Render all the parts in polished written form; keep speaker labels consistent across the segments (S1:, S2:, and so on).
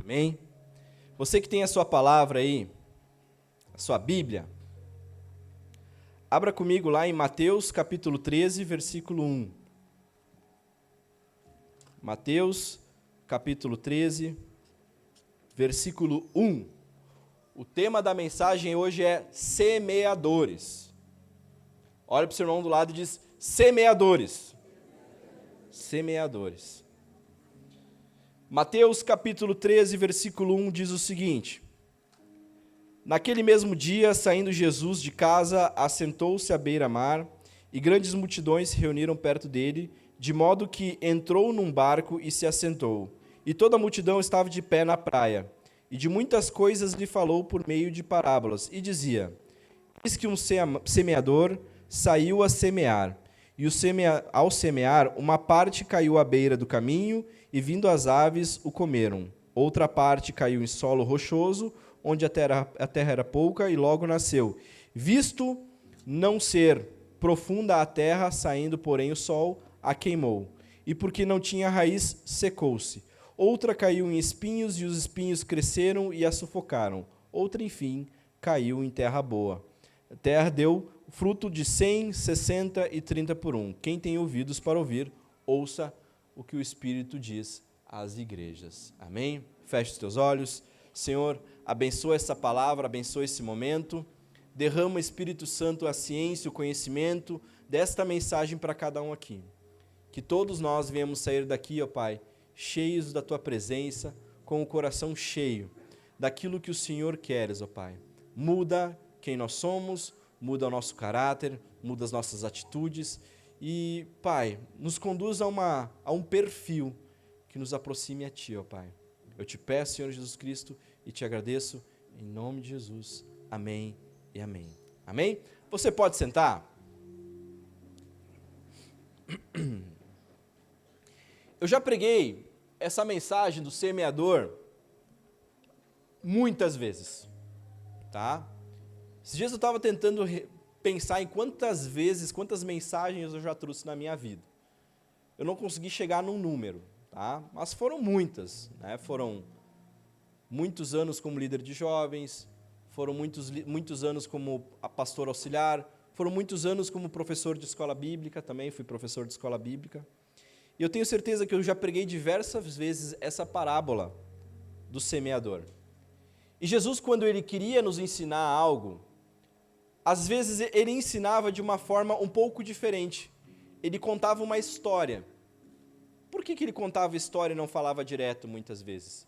S1: Amém? Você que tem a sua palavra aí, a sua Bíblia, abra comigo lá em Mateus capítulo 13, versículo 1. Mateus capítulo 13, versículo 1. O tema da mensagem hoje é semeadores. Olha para o seu irmão do lado e diz: semeadores. Semeadores. Mateus capítulo 13, versículo 1 diz o seguinte: Naquele mesmo dia, saindo Jesus de casa, assentou-se à beira-mar, e grandes multidões se reuniram perto dele, de modo que entrou num barco e se assentou. E toda a multidão estava de pé na praia. E de muitas coisas lhe falou por meio de parábolas, e dizia: Eis que um semeador saiu a semear, e ao semear, uma parte caiu à beira do caminho, e vindo as aves o comeram. Outra parte caiu em solo rochoso, onde a terra era pouca, e logo nasceu. Visto não ser profunda a terra, saindo, porém, o sol a queimou. E porque não tinha raiz, secou-se. Outra caiu em espinhos, e os espinhos cresceram e a sufocaram. Outra, enfim, caiu em terra boa. A terra deu fruto de 100, 60 e 30 por um. Quem tem ouvidos para ouvir, ouça o que o Espírito diz às igrejas. Amém? Feche os teus olhos. Senhor, abençoa essa palavra, abençoa esse momento. Derrama, Espírito Santo, a ciência, o conhecimento desta mensagem para cada um aqui. Que todos nós venhamos sair daqui, ó Pai, cheios da Tua presença, com o coração cheio daquilo que o Senhor queres, ó Pai. Muda quem nós somos, muda o nosso caráter, muda as nossas atitudes e, Pai, nos conduz a um perfil que nos aproxime a Ti, ó Pai. Eu te peço, Senhor Jesus Cristo, e te agradeço em nome de Jesus. Amém e amém. Amém? Você pode sentar? Eu já preguei essa mensagem do semeador muitas vezes, tá? Esses dias eu estava tentando pensar em quantas mensagens eu já trouxe na minha vida. Eu não consegui chegar num número, tá? Mas foram muitas, né? Foram muitos anos como líder de jovens, foram muitos anos como pastor auxiliar, foram muitos anos como professor de escola bíblica, também fui professor de escola bíblica. E eu tenho certeza que eu já preguei diversas vezes essa parábola do semeador. E Jesus, quando ele queria nos ensinar algo, às vezes ele ensinava de uma forma um pouco diferente. Ele contava uma história. Por que ele contava história e não falava direto muitas vezes?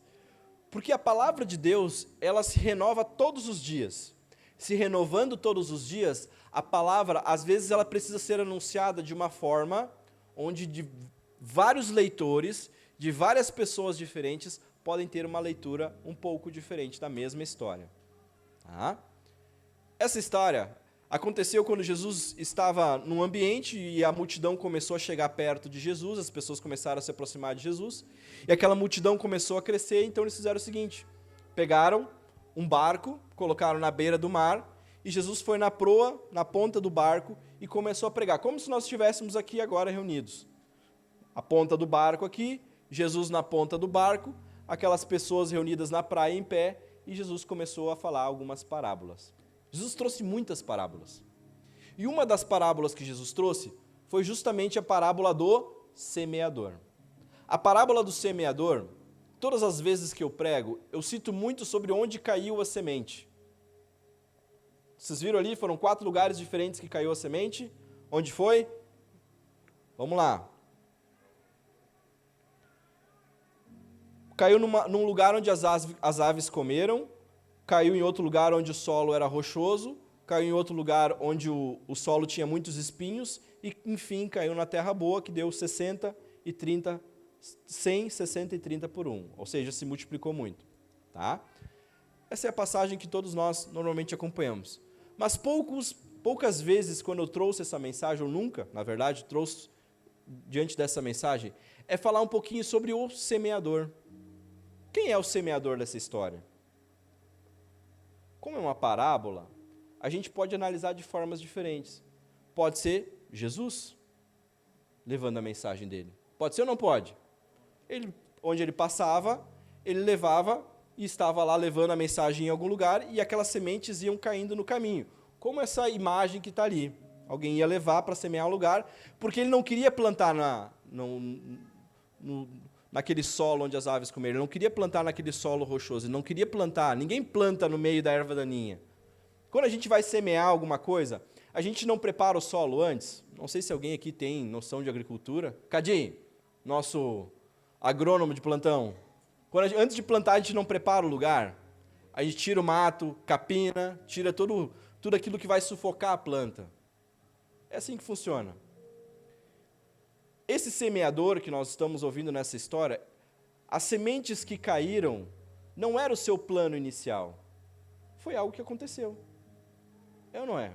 S1: Porque a palavra de Deus, ela se renova todos os dias. Se renovando todos os dias, a palavra, às vezes, ela precisa ser anunciada de uma forma onde de vários leitores, de várias pessoas diferentes, podem ter uma leitura um pouco diferente da mesma história. Tá? Essa história aconteceu quando Jesus estava num ambiente e a multidão começou a chegar perto de Jesus, as pessoas começaram a se aproximar de Jesus, e aquela multidão começou a crescer, então eles fizeram o seguinte: pegaram um barco, colocaram na beira do mar, e Jesus foi na proa, na ponta do barco, e começou a pregar, como se nós estivéssemos aqui agora reunidos. A ponta do barco aqui, Jesus na ponta do barco, aquelas pessoas reunidas na praia em pé, e Jesus começou a falar algumas parábolas. Jesus trouxe muitas parábolas. E uma das parábolas que Jesus trouxe foi justamente a parábola do semeador. A parábola do semeador, todas as vezes que eu prego, eu cito muito sobre onde caiu a semente. Vocês viram ali? Foram 4 lugares diferentes que caiu a semente. Onde foi? Vamos lá. Caiu num lugar onde as aves comeram, caiu em outro lugar onde o solo era rochoso, caiu em outro lugar onde o solo tinha muitos espinhos e, enfim, caiu na terra boa, que deu 100, 60 e 30 por um, ou seja, se multiplicou muito. Tá? Essa é a passagem que todos nós normalmente acompanhamos. Mas poucas vezes, quando eu trouxe essa mensagem, ou nunca, na verdade, trouxe diante dessa mensagem, é falar um pouquinho sobre o semeador. Quem é o semeador dessa história? Como é uma parábola, a gente pode analisar de formas diferentes. Pode ser Jesus levando a mensagem dele. Pode ser ou não pode? Onde ele passava, ele levava e estava lá levando a mensagem em algum lugar e aquelas sementes iam caindo no caminho. Como essa imagem que está ali. Alguém ia levar para semear o lugar, porque ele não queria plantar naquele solo onde as aves comeram, ele não queria plantar naquele solo rochoso, ele não queria plantar, ninguém planta no meio da erva daninha. Quando a gente vai semear alguma coisa, a gente não prepara o solo antes? Não sei se alguém aqui tem noção de agricultura. Cadinho, nosso agrônomo de plantão. Antes de plantar, a gente não prepara o lugar. A gente tira o mato, capina, tira tudo aquilo que vai sufocar a planta. É assim que funciona. Esse semeador que nós estamos ouvindo nessa história, as sementes que caíram não era o seu plano inicial. Foi algo que aconteceu. É ou não é?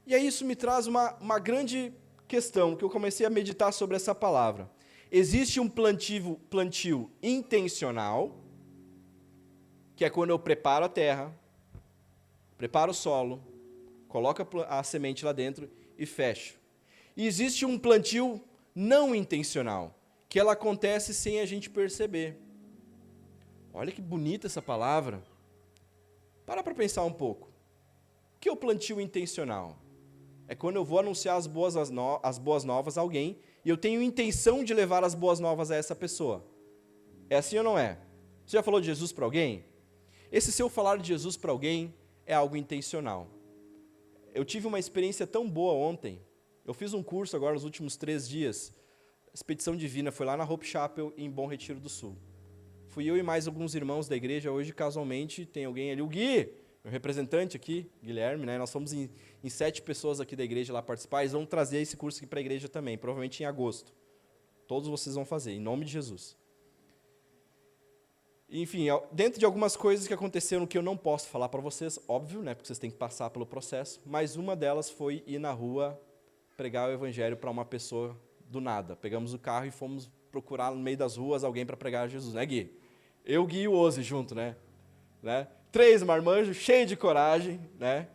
S1: E aí isso me traz uma grande questão, que eu comecei a meditar sobre essa palavra. Existe um plantio intencional, que é quando eu preparo a terra, preparo o solo, coloco a semente lá dentro e fecho. E existe um plantio não intencional, que ela acontece sem a gente perceber. Olha que bonita essa palavra. Para pensar um pouco. O que é o plantio intencional? É quando eu vou anunciar as boas novas a alguém e eu tenho intenção de levar as boas novas a essa pessoa. É assim ou não é? Você já falou de Jesus para alguém? Esse seu falar de Jesus para alguém é algo intencional. Eu tive uma experiência tão boa ontem. Eu fiz um curso agora nos últimos 3 dias. Expedição Divina, foi lá na Hope Chapel, em Bom Retiro do Sul. Fui eu e mais alguns irmãos da igreja. Hoje, casualmente, tem alguém ali, o Gui, meu representante aqui, Guilherme, né? Nós fomos em 7 pessoas aqui da igreja lá participar. Eles vão trazer esse curso aqui para a igreja também, provavelmente em agosto. Todos vocês vão fazer, em nome de Jesus. Enfim, dentro de algumas coisas que aconteceram que eu não posso falar para vocês, óbvio, né? Porque vocês têm que passar pelo processo, mas uma delas foi ir na rua pregar o evangelho para uma pessoa do nada. Pegamos o carro e fomos procurar no meio das ruas alguém para pregar Jesus, né, Gui? Eu, Gui e o Ozi junto, né? 3 marmanjos, cheios de coragem, né?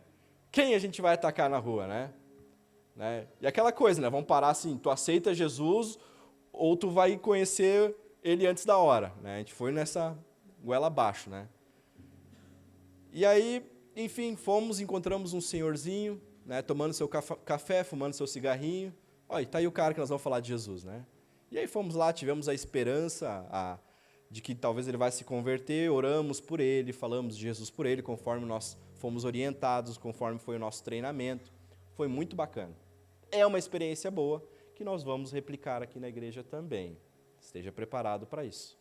S1: Quem a gente vai atacar na rua, né? E aquela coisa, né? Vamos parar assim, tu aceita Jesus ou tu vai conhecer ele antes da hora, né? A gente foi nessa goela abaixo, né? E aí, enfim, encontramos um senhorzinho, né? Tomando seu café, fumando seu cigarrinho. Olha, tá aí o cara que nós vamos falar de Jesus, né? E aí fomos lá, tivemos a esperança de que talvez ele vai se converter, oramos por ele, falamos de Jesus por ele, conforme nós fomos orientados, conforme foi o nosso treinamento. Foi muito bacana. É uma experiência boa que nós vamos replicar aqui na igreja também. Esteja preparado para isso.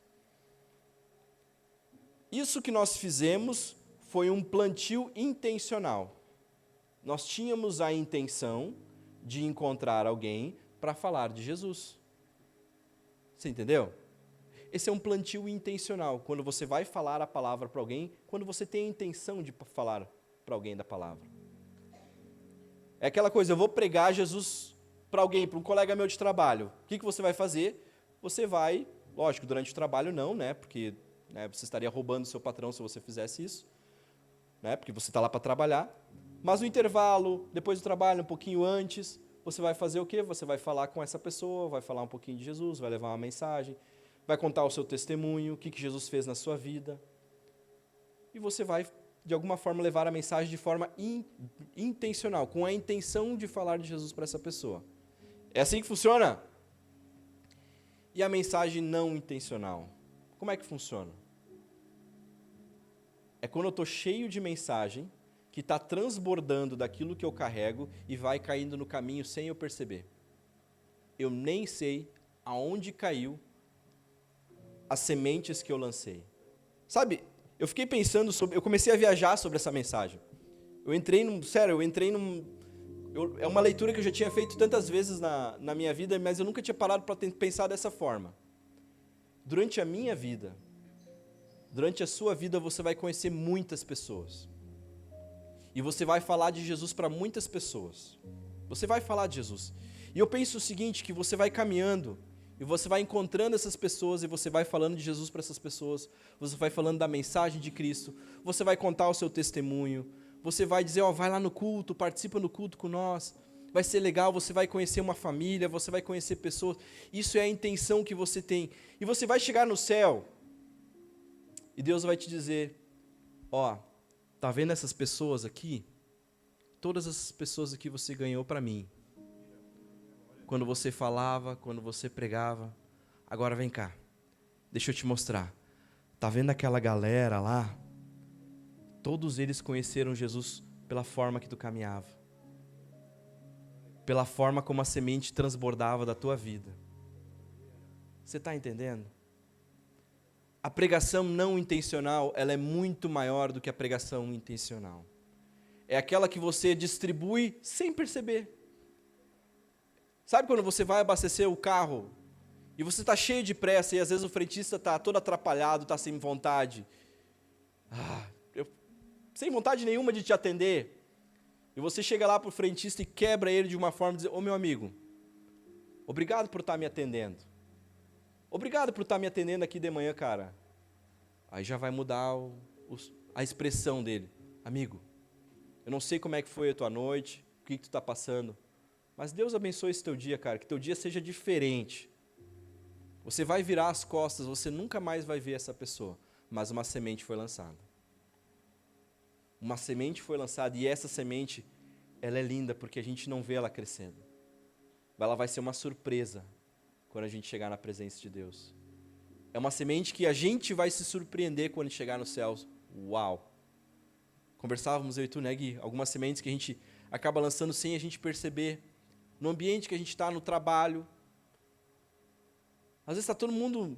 S1: Isso que nós fizemos foi um plantio intencional. Nós tínhamos a intenção de encontrar alguém para falar de Jesus. Você entendeu? Esse é um plantio intencional, quando você vai falar a palavra para alguém, quando você tem a intenção de falar para alguém da palavra. É aquela coisa, eu vou pregar Jesus para alguém, para um colega meu de trabalho. O que você vai fazer? Você vai, lógico, durante o trabalho não, né? Porque você estaria roubando o seu patrão se você fizesse isso, né? Porque você está lá para trabalhar. Mas no intervalo, depois do trabalho, um pouquinho antes, você vai fazer o quê? Você vai falar com essa pessoa, vai falar um pouquinho de Jesus, vai levar uma mensagem, vai contar o seu testemunho, o que Jesus fez na sua vida. E você vai, de alguma forma, levar a mensagem de forma intencional, com a intenção de falar de Jesus para essa pessoa. É assim que funciona? E a mensagem não intencional? Como é que funciona? É quando eu estou cheio de mensagem, que está transbordando daquilo que eu carrego e vai caindo no caminho sem eu perceber. Eu nem sei aonde caiu as sementes que eu lancei. Sabe, eu fiquei pensando eu comecei a viajar sobre essa mensagem. É uma leitura que eu já tinha feito tantas vezes na minha vida, mas eu nunca tinha parado para pensar dessa forma. Durante a minha vida, durante a sua vida, você vai conhecer muitas pessoas. E você vai falar de Jesus para muitas pessoas. Você vai falar de Jesus. E eu penso o seguinte, que você vai caminhando, e você vai encontrando essas pessoas, e você vai falando de Jesus para essas pessoas, você vai falando da mensagem de Cristo, você vai contar o seu testemunho, você vai dizer, vai lá no culto, participa no culto com nós, vai ser legal, você vai conhecer uma família, você vai conhecer pessoas, isso é a intenção que você tem. E você vai chegar no céu, E Deus vai te dizer, ó, tá vendo essas pessoas aqui? Todas essas pessoas aqui você ganhou para mim. Quando você falava, quando você pregava. Agora vem cá, deixa eu te mostrar. Tá vendo aquela galera lá? Todos eles conheceram Jesus pela forma que tu caminhava. Pela forma como a semente transbordava da tua vida. Você está entendendo? A pregação não intencional, ela é muito maior do que a pregação intencional. É aquela que você distribui sem perceber. Sabe quando você vai abastecer o carro e você está cheio de pressa e às vezes o frentista está todo atrapalhado, está sem vontade. Sem vontade nenhuma de te atender. E você chega lá para o frentista e quebra ele de uma forma e diz, ô meu amigo, obrigado por estar me atendendo. Obrigado por estar me atendendo aqui de manhã, cara. Aí já vai mudar a expressão dele. Amigo, eu não sei como é que foi a tua noite, o que tu está passando, mas Deus abençoe esse teu dia, cara, que teu dia seja diferente. Você vai virar as costas, você nunca mais vai ver essa pessoa, mas uma semente foi lançada. Uma semente foi lançada e essa semente, ela é linda porque a gente não vê ela crescendo. Ela vai ser uma surpresa quando a gente chegar na presença de Deus. É uma semente que a gente vai se surpreender quando chegar nos céus. Uau! Conversávamos eu e tu, né, Gui? Algumas sementes que a gente acaba lançando sem a gente perceber. No ambiente que a gente está, no trabalho. Às vezes está todo mundo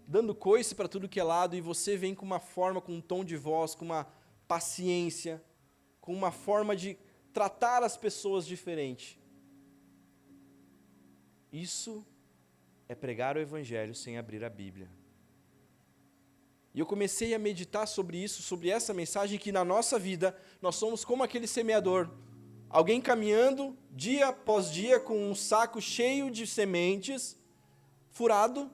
S1: dando coice para tudo que é lado e você vem com uma forma, com um tom de voz, com uma paciência, com uma forma de tratar as pessoas diferente. Isso é pregar o Evangelho sem abrir a Bíblia. E eu comecei a meditar sobre isso, sobre essa mensagem, que na nossa vida nós somos como aquele semeador. Alguém caminhando dia após dia com um saco cheio de sementes, furado,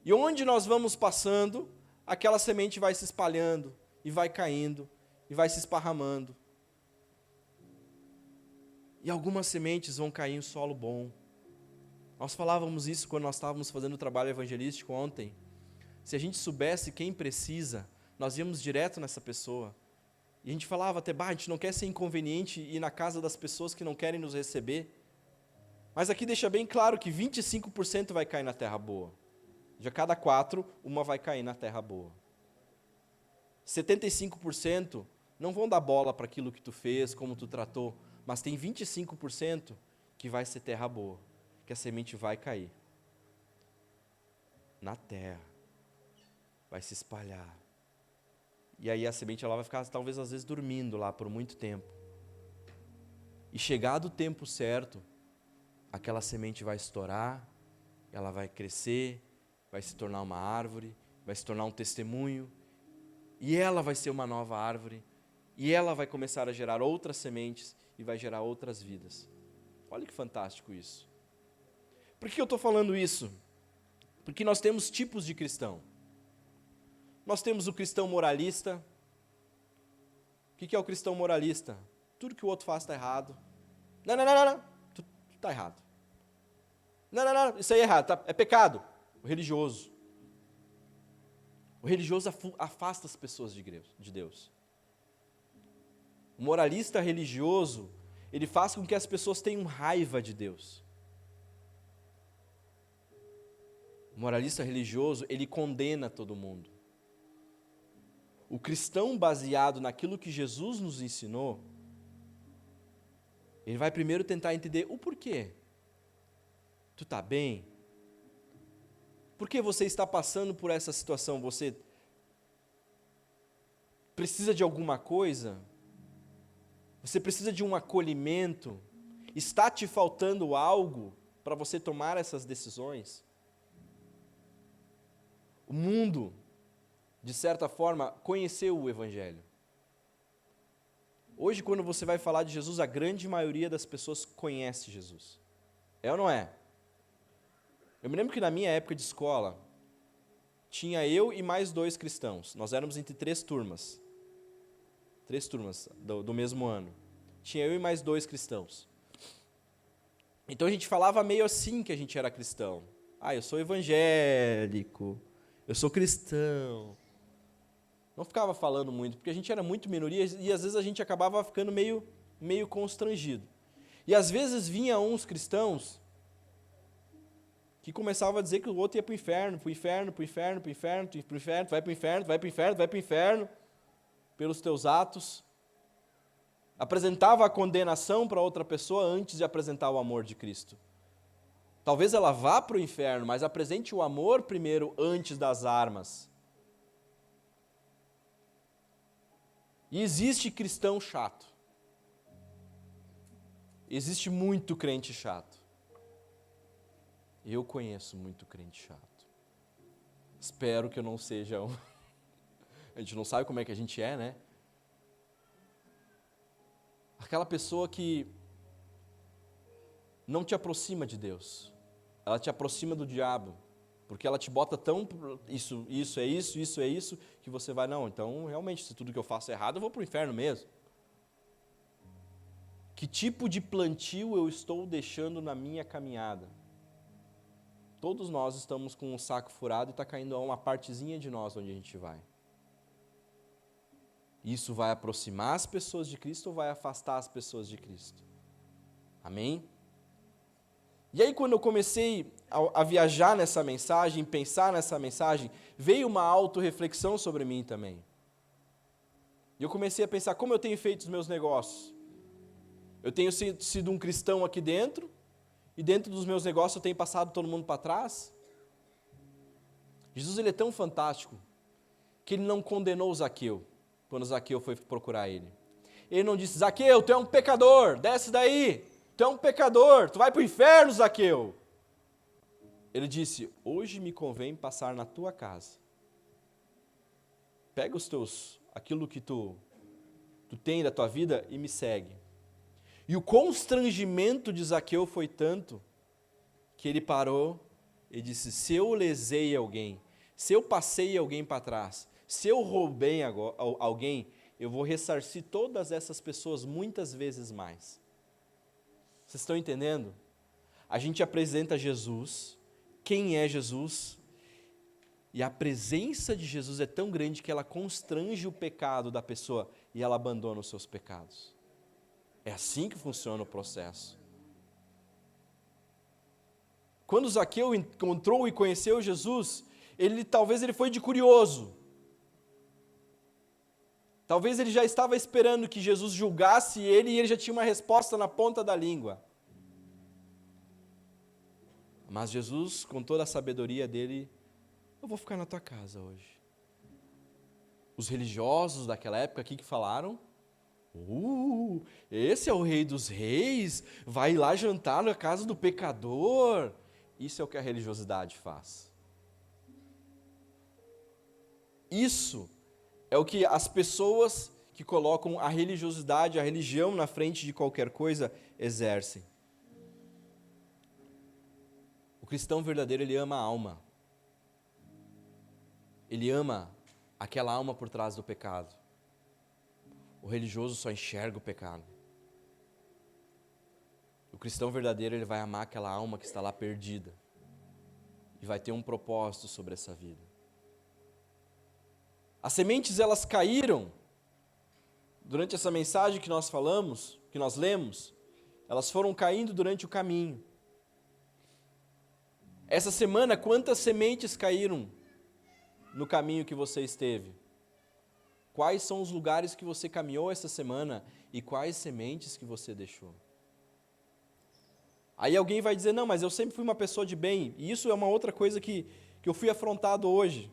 S1: e onde nós vamos passando, aquela semente vai se espalhando, e vai caindo, e vai se esparramando. E algumas sementes vão cair em solo bom. Nós falávamos isso quando nós estávamos fazendo o trabalho evangelístico ontem. Se a gente soubesse quem precisa, nós íamos direto nessa pessoa. E a gente falava até, a gente não quer ser inconveniente e ir na casa das pessoas que não querem nos receber. Mas aqui deixa bem claro que 25% vai cair na terra boa. De cada 4, uma vai cair na terra boa. 75% não vão dar bola para aquilo que tu fez, como tu tratou, mas tem 25% que vai ser terra boa, que a semente vai cair na terra, vai se espalhar. E aí a semente ela vai ficar talvez às vezes dormindo lá por muito tempo. E chegado o tempo certo, aquela semente vai estourar, ela vai crescer, vai se tornar uma árvore, vai se tornar um testemunho, e ela vai ser uma nova árvore, e ela vai começar a gerar outras sementes e vai gerar outras vidas. Olha que fantástico isso. Por que eu estou falando isso? Porque nós temos tipos de cristão. Nós temos o cristão moralista. O que é o cristão moralista? Tudo que o outro faz está errado. Não. Tu está errado. Não, isso aí é errado, é pecado. O religioso. O religioso afasta as pessoas de Deus. O moralista religioso, ele faz com que as pessoas tenham raiva de Deus. O moralista religioso, ele condena todo mundo. O cristão baseado naquilo que Jesus nos ensinou, ele vai primeiro tentar entender o porquê. Tu está bem? Por que você está passando por essa situação? Você precisa de alguma coisa? Você precisa de um acolhimento? Está te faltando algo para você tomar essas decisões? O mundo, de certa forma, conheceu o Evangelho. Hoje, quando você vai falar de Jesus, a grande maioria das pessoas conhece Jesus. É ou não é? Eu me lembro que na minha época de escola, tinha eu e mais 2 cristãos. Nós éramos entre 3 turmas. 3 turmas do mesmo ano. Tinha eu e mais 2 cristãos. Então a gente falava meio assim que a gente era cristão. Eu sou evangélico, eu sou cristão. Não ficava falando muito, porque a gente era muito minoria e às vezes a gente acabava ficando meio constrangido. E às vezes vinha uns cristãos que começavam a dizer que o outro ia para o inferno, para o inferno, para o inferno, para o inferno, para o inferno, vai para o inferno, vai para o inferno, vai para o inferno, pelos teus atos. Apresentava a condenação para outra pessoa antes de apresentar o amor de Cristo. Talvez ela vá para o inferno, mas apresente o amor primeiro antes das armas. E existe cristão chato. Existe muito crente chato. Eu conheço muito crente chato. Espero que eu não seja um. A gente não sabe como é que a gente é, né? Aquela pessoa que não te aproxima de Deus. Ela te aproxima do diabo. Porque ela te bota tão, isso é isso, que você vai, não, então realmente, se tudo que eu faço é errado, eu vou para o inferno mesmo. Que tipo de plantio eu estou deixando na minha caminhada? Todos nós estamos com um saco furado e está caindo uma partezinha de nós onde a gente vai. Isso vai aproximar as pessoas de Cristo ou vai afastar as pessoas de Cristo? Amém? E aí, quando eu comecei a viajar nessa mensagem, pensar nessa mensagem, veio uma autorreflexão sobre mim também. E eu comecei a pensar como eu tenho feito os meus negócios. Eu tenho sido um cristão aqui dentro, e dentro dos meus negócios eu tenho passado todo mundo para trás. Jesus, ele é tão fantástico, que ele não condenou Zaqueu, quando Zaqueu foi procurar ele. Ele não disse, Zaqueu, tu é um pecador, desce daí. Tu é um pecador, tu vai para o inferno, Zaqueu. Ele disse, hoje me convém passar na tua casa. Pega aquilo que tu tem da tua vida e me segue. E o constrangimento de Zaqueu foi tanto, que ele parou e disse, se eu lesei alguém, se eu passei alguém para trás, se eu roubei alguém, eu vou ressarcir todas essas pessoas muitas vezes mais. Vocês estão entendendo? A gente apresenta Jesus, quem é Jesus, e a presença de Jesus é tão grande que ela constrange o pecado da pessoa e ela abandona os seus pecados. É assim que funciona o processo. Quando Zaqueu encontrou e conheceu Jesus, talvez ele foi de curioso. Talvez ele já estava esperando que Jesus julgasse ele e ele já tinha uma resposta na ponta da língua. Mas Jesus, com toda a sabedoria dele, eu vou ficar na tua casa hoje. Os religiosos daquela época aqui que falaram, esse é o rei dos reis, vai lá jantar na casa do pecador. Isso é o que a religiosidade faz. Isso é o que as pessoas que colocam a religiosidade, a religião na frente de qualquer coisa, exercem. O cristão verdadeiro, ele ama a alma. Ele ama aquela alma por trás do pecado. O religioso só enxerga o pecado. O cristão verdadeiro, ele vai amar aquela alma que está lá perdida. E vai ter um propósito sobre essa vida. As sementes, elas caíram durante essa mensagem que nós falamos, que nós lemos, elas foram caindo durante o caminho. Essa semana, quantas sementes caíram no caminho que você esteve? Quais são os lugares que você caminhou essa semana e quais sementes que você deixou? Aí alguém vai dizer, não, mas eu sempre fui uma pessoa de bem. E isso é uma outra coisa que eu fui afrontado hoje.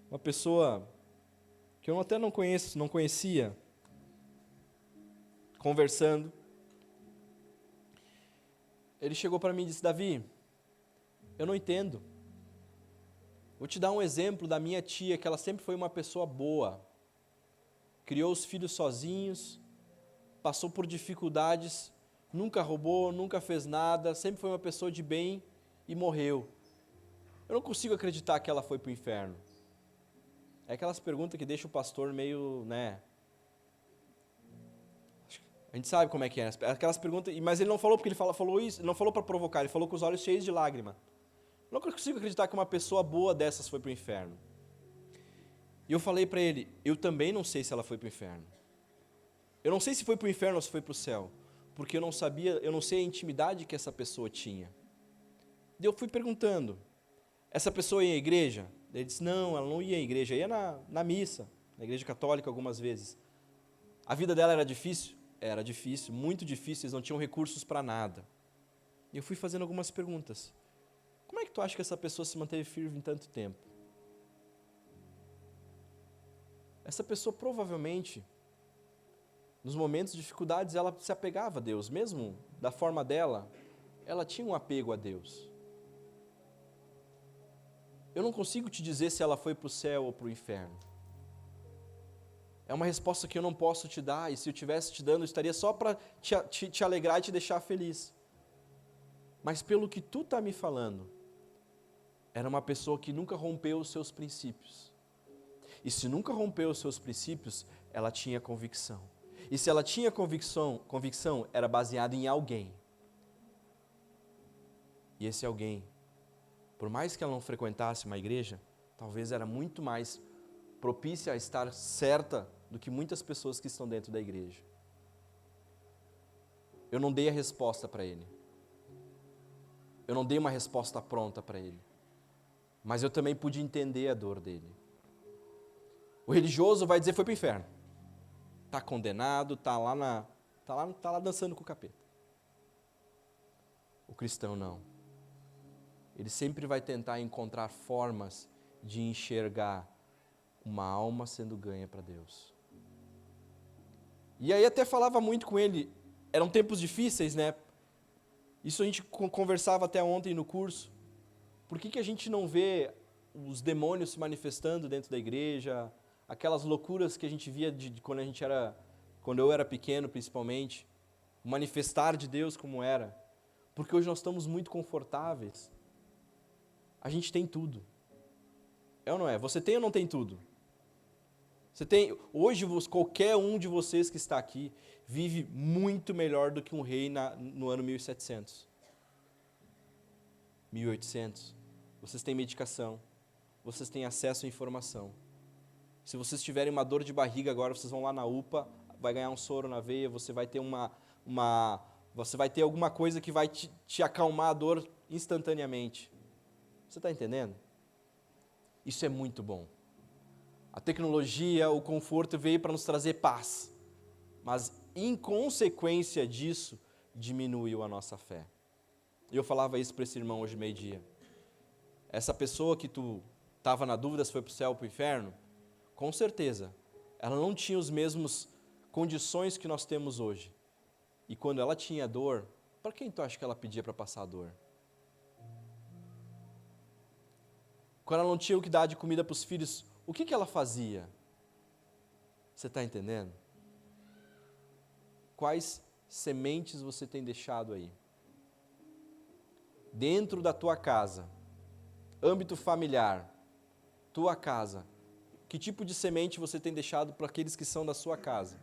S1: Uma pessoa que eu até não conhecia, conversando. Ele chegou para mim e disse, Davi, eu não entendo. Vou te dar um exemplo da minha tia, que ela sempre foi uma pessoa boa. Criou os filhos sozinhos, passou por dificuldades, nunca roubou, nunca fez nada, sempre foi uma pessoa de bem e morreu. Eu não consigo acreditar que ela foi para o inferno. É aquelas perguntas que deixam o pastor meio, né? A gente sabe como é que é. Aquelas perguntas, mas ele não falou porque ele falou isso, não falou para provocar, ele falou com os olhos cheios de lágrima. Eu não consigo acreditar que uma pessoa boa dessas foi para o inferno. E eu falei para ele, eu também não sei se ela foi para o inferno. Eu não sei se foi para o inferno ou se foi para o céu, porque eu não sei a intimidade que essa pessoa tinha. E eu fui perguntando, essa pessoa ia à igreja? Ele disse, não, ela não ia à igreja, ia na missa, na igreja católica algumas vezes. A vida dela era difícil? Era difícil, muito difícil, eles não tinham recursos para nada. E eu fui fazendo algumas perguntas. Como é que tu acha que essa pessoa se manteve firme em tanto tempo? Essa pessoa provavelmente, nos momentos de dificuldades, ela se apegava a Deus, mesmo da forma dela, ela tinha um apego a Deus. Eu não consigo te dizer se ela foi para o céu ou para o inferno. É uma resposta que eu não posso te dar, e se eu estivesse te dando, eu estaria só para te alegrar e te deixar feliz. Mas pelo que tu está me falando, era uma pessoa que nunca rompeu os seus princípios. E se nunca rompeu os seus princípios, ela tinha convicção. E se ela tinha convicção era baseado em alguém. E esse alguém, por mais que ela não frequentasse uma igreja, talvez era muito mais propícia a estar certa do que muitas pessoas que estão dentro da igreja. Eu não dei a resposta para ele. Eu não dei uma resposta pronta para ele. Mas eu também pude entender a dor dele. O religioso vai dizer, foi para o inferno. Está condenado, está lá dançando com o capeta. O cristão não. Ele sempre vai tentar encontrar formas de enxergar uma alma sendo ganha para Deus. E aí até falava muito com ele, eram tempos difíceis, né? Isso a gente conversava até ontem no curso. Por que a gente não vê os demônios se manifestando dentro da igreja, aquelas loucuras que a gente via de quando eu era pequeno, principalmente, o manifestar de Deus como era? Porque hoje nós estamos muito confortáveis. A gente tem tudo. É ou não é? Você tem ou não tem tudo? Você tem, hoje qualquer um de vocês que está aqui vive muito melhor do que um rei no ano 1700. 1800. Vocês têm medicação. Vocês têm acesso à informação. Se vocês tiverem uma dor de barriga agora, vocês vão lá na UPA, vai ganhar um soro na veia, você vai ter você vai ter alguma coisa que vai te acalmar a dor instantaneamente. Você está entendendo? Isso é muito bom. A tecnologia, o conforto veio para nos trazer paz. Mas, em consequência disso, diminuiu a nossa fé. E eu falava isso para esse irmão hoje meio-dia. Essa pessoa que tu estava na dúvida se foi para o céu ou para o inferno, com certeza, ela não tinha as mesmas condições que nós temos hoje. E quando ela tinha dor, para quem tu acha que ela pedia para passar a dor? Quando ela não tinha o que dar de comida para os filhos, o que ela fazia? Você está entendendo? Quais sementes você tem deixado aí? Dentro da tua casa, âmbito familiar, tua casa, que tipo de semente você tem deixado para aqueles que são da sua casa?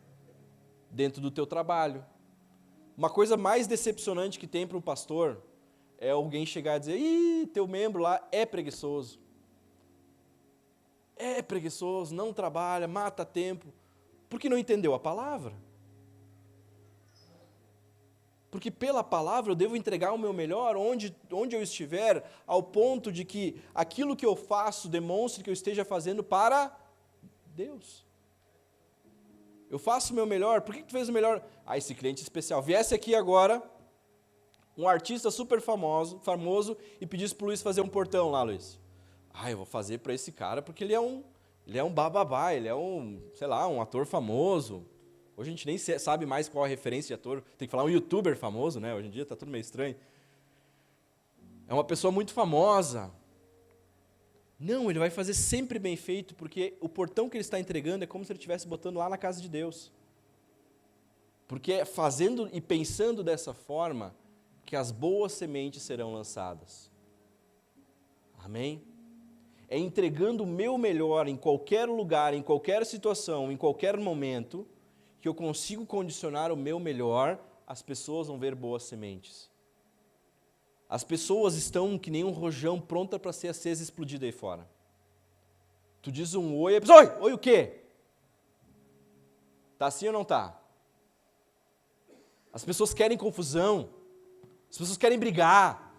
S1: Dentro do teu trabalho. Uma coisa mais decepcionante que tem para um pastor é alguém chegar e dizer, ih, teu membro lá é preguiçoso. É preguiçoso, não trabalha, mata tempo. Porque não entendeu a palavra. Porque pela palavra eu devo entregar o meu melhor onde eu estiver, ao ponto de que aquilo que eu faço demonstre que eu esteja fazendo para Deus. Eu faço o meu melhor, por que tu fez o melhor? Ah, esse cliente especial. Viesse aqui agora, um artista super famoso e pedisse para o Luiz fazer um portão lá, Luiz. Ah, eu vou fazer para esse cara porque ele é um bababá, ele é um ator famoso. Hoje a gente nem sabe mais qual a referência de ator. Tem que falar um youtuber famoso, né? Hoje em dia está tudo meio estranho. É uma pessoa muito famosa. Não, ele vai fazer sempre bem feito, porque o portão que ele está entregando é como se ele estivesse botando lá na casa de Deus. Porque é fazendo e pensando dessa forma que as boas sementes serão lançadas. Amém? É entregando o meu melhor em qualquer lugar, em qualquer situação, em qualquer momento, que eu consigo condicionar o meu melhor, as pessoas vão ver boas sementes. As pessoas estão que nem um rojão pronta para ser acesa e explodida aí fora. Tu diz um oi, a pessoa, oi, oi o quê? Tá assim ou não tá? As pessoas querem confusão, as pessoas querem brigar.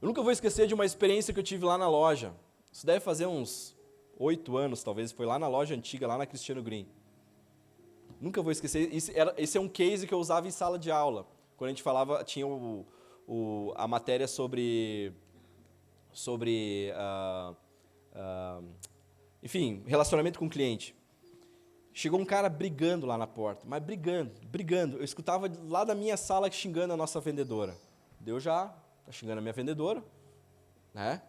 S1: Eu nunca vou esquecer de uma experiência que eu tive lá na loja. Isso deve fazer uns 8 anos, talvez, foi lá na loja antiga, lá na Cristiano Green. Nunca vou esquecer, esse é um case que eu usava em sala de aula. Quando a gente falava, tinha a matéria sobre enfim, relacionamento com o cliente. Chegou um cara brigando lá na porta, mas brigando. Eu escutava lá da minha sala xingando a nossa vendedora. Deu já, tá xingando a minha vendedora, né?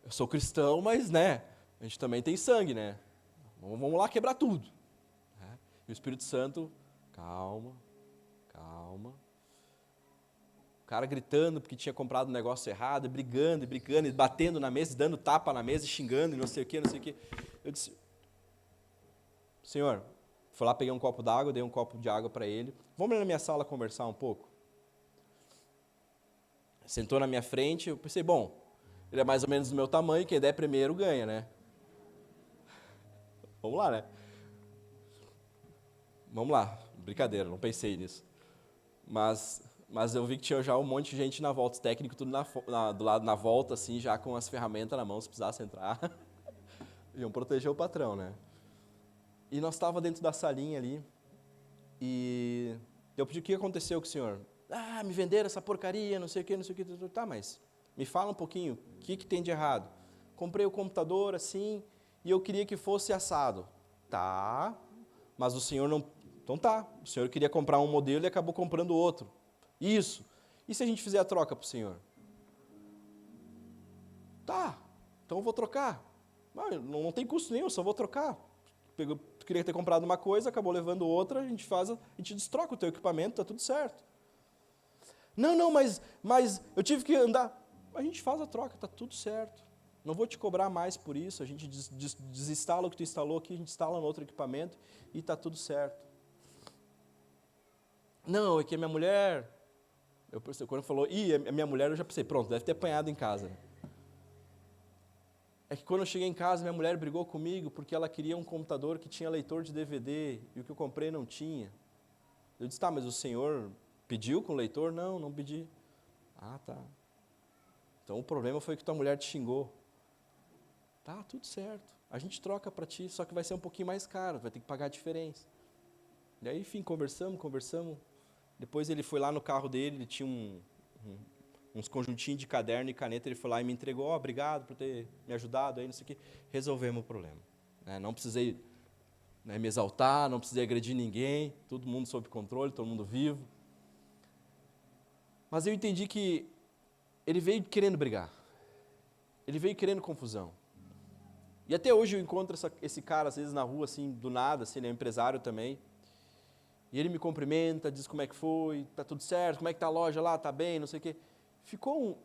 S1: Eu sou cristão, mas, né, a gente também tem sangue, né? Vamos lá quebrar tudo. Né? E o Espírito Santo, calma. O cara gritando porque tinha comprado um negócio errado, brigando, e batendo na mesa, e dando tapa na mesa, e xingando, e não sei o quê. Eu disse, Senhor, fui lá, peguei um copo d'água, dei um copo de água para ele. Vamos lá na minha sala conversar um pouco? Sentou na minha frente, eu pensei, bom, ele é mais ou menos do meu tamanho, quem der primeiro ganha, né? Vamos lá, né? Vamos lá, brincadeira, não pensei nisso. Mas eu vi que tinha já um monte de gente na volta, os técnicos tudo do lado na volta, assim, já com as ferramentas na mão, se precisasse entrar. Iam proteger o patrão, né? E nós estávamos dentro da salinha ali, e eu pedi, o que aconteceu com o senhor? Ah, me venderam essa porcaria, não sei o que. Tá, mas me fala um pouquinho, o que tem de errado? Comprei o computador assim, e eu queria que fosse assado. Tá, mas o senhor não... Então tá, o senhor queria comprar um modelo e acabou comprando outro. Isso. E se a gente fizer a troca para o senhor? Tá, então eu vou trocar. Não tem custo nenhum, só vou trocar. Tu queria ter comprado uma coisa, acabou levando outra, a gente destroca o teu equipamento, tá tudo certo. Não, mas eu tive que andar. A gente faz a troca, tá tudo certo. Não vou te cobrar mais por isso, a gente desinstala o que tu instalou aqui, a gente instala no outro equipamento e tá tudo certo. Não, é que a minha mulher... Quando falou, a minha mulher, eu já pensei, pronto, deve ter apanhado em casa. É que quando eu cheguei em casa, minha mulher brigou comigo porque ela queria um computador que tinha leitor de DVD e o que eu comprei não tinha. Eu disse, tá, mas o senhor pediu com leitor? Não pedi. Ah, tá. Então o problema foi que tua mulher te xingou. Tá, tudo certo. A gente troca para ti, só que vai ser um pouquinho mais caro, vai ter que pagar a diferença. E aí, enfim, conversamos. Depois ele foi lá no carro dele, ele tinha uns conjuntinhos de caderno e caneta, ele foi lá e me entregou, obrigado por ter me ajudado, aí não sei o quê. Resolvemos o problema. Não precisei me exaltar, não precisei agredir ninguém, todo mundo sob controle, todo mundo vivo. Mas eu entendi que ele veio querendo brigar, ele veio querendo confusão. E até hoje eu encontro esse cara, às vezes, na rua, assim, do nada, assim, ele é um empresário também, e ele me cumprimenta, diz como é que foi, tá tudo certo, como é que tá a loja lá, tá bem, não sei o quê. Ficou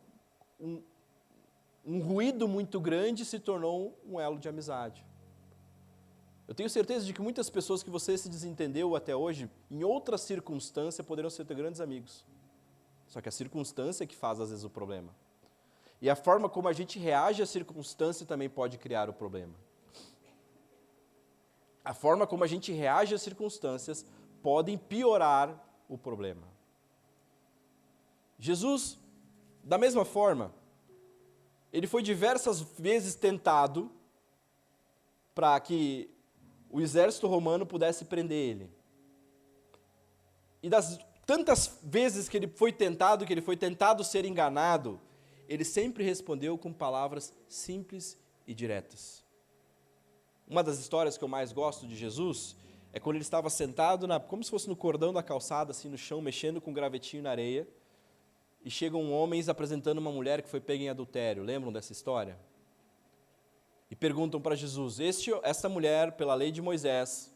S1: um ruído muito grande e se tornou um elo de amizade. Eu tenho certeza de que muitas pessoas que você se desentendeu até hoje, em outra circunstância, poderiam ser teus grandes amigos. Só que a circunstância é que faz, às vezes, o problema. E a forma como a gente reage à circunstância também pode criar o problema. A forma como a gente reage às circunstâncias podem piorar o problema. Jesus, da mesma forma, ele foi diversas vezes tentado para que o exército romano pudesse prender ele. E das tantas vezes que ele foi tentado ser enganado, ele sempre respondeu com palavras simples e diretas. Uma das histórias que eu mais gosto de Jesus é quando ele estava sentado, como se fosse no cordão da calçada, assim no chão, mexendo com um gravetinho na areia, e chegam homens apresentando uma mulher que foi pega em adultério. Lembram dessa história? E perguntam para Jesus, esta mulher, pela lei de Moisés,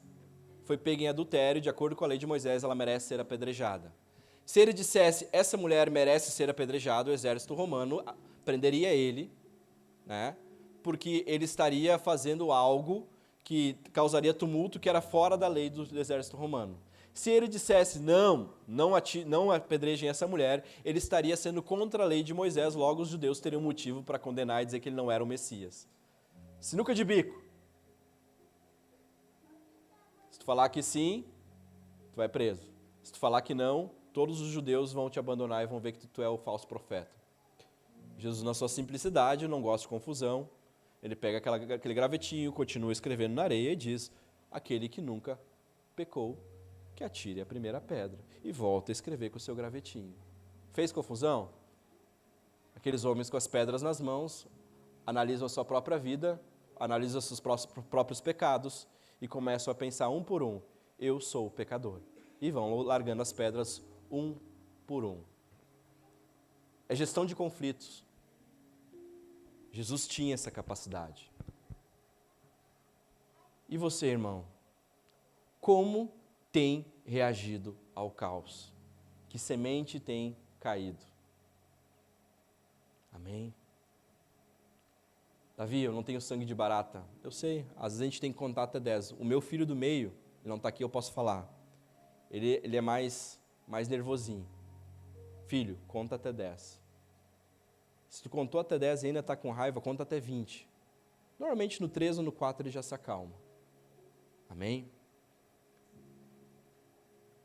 S1: foi pega em adultério, de acordo com a lei de Moisés, ela merece ser apedrejada. Se ele dissesse, essa mulher merece ser apedrejada, o exército romano prenderia ele, né, porque ele estaria fazendo algo que causaria tumulto, que era fora da lei do exército romano. Se ele dissesse, não apedrejem essa mulher, ele estaria sendo contra a lei de Moisés, logo os judeus teriam motivo para condenar e dizer que ele não era o Messias. Sinuca de bico. Se tu falar que sim, tu vai preso. Se tu falar que não, todos os judeus vão te abandonar e vão ver que tu é o falso profeta. Jesus, na sua simplicidade, não gosta de confusão. Ele pega aquele gravetinho, continua escrevendo na areia e diz: aquele que nunca pecou, que atire a primeira pedra. E volta a escrever com o seu gravetinho. Fez confusão? Aqueles homens com as pedras nas mãos analisam a sua própria vida, analisam os seus próprios pecados e começam a pensar um por um: eu sou o pecador. E vão largando as pedras um por um. É gestão de conflitos. Jesus tinha essa capacidade. E você, irmão? Como tem reagido ao caos? Que semente tem caído? Amém? Davi, eu não tenho sangue de barata. Eu sei, às vezes a gente tem que contar até 10. O meu filho do meio, ele não está aqui, eu posso falar. Ele é mais nervosinho. Filho, conta até 10. Se tu contou até 10 e ainda está com raiva, conta até 20. Normalmente no 3 ou no 4 ele já se acalma. Amém?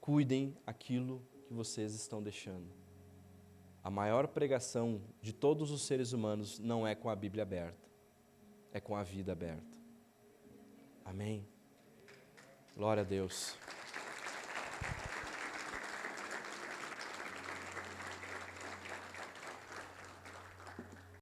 S1: Cuidem aquilo que vocês estão deixando. A maior pregação de todos os seres humanos não é com a Bíblia aberta, é com a vida aberta. Amém? Glória a Deus.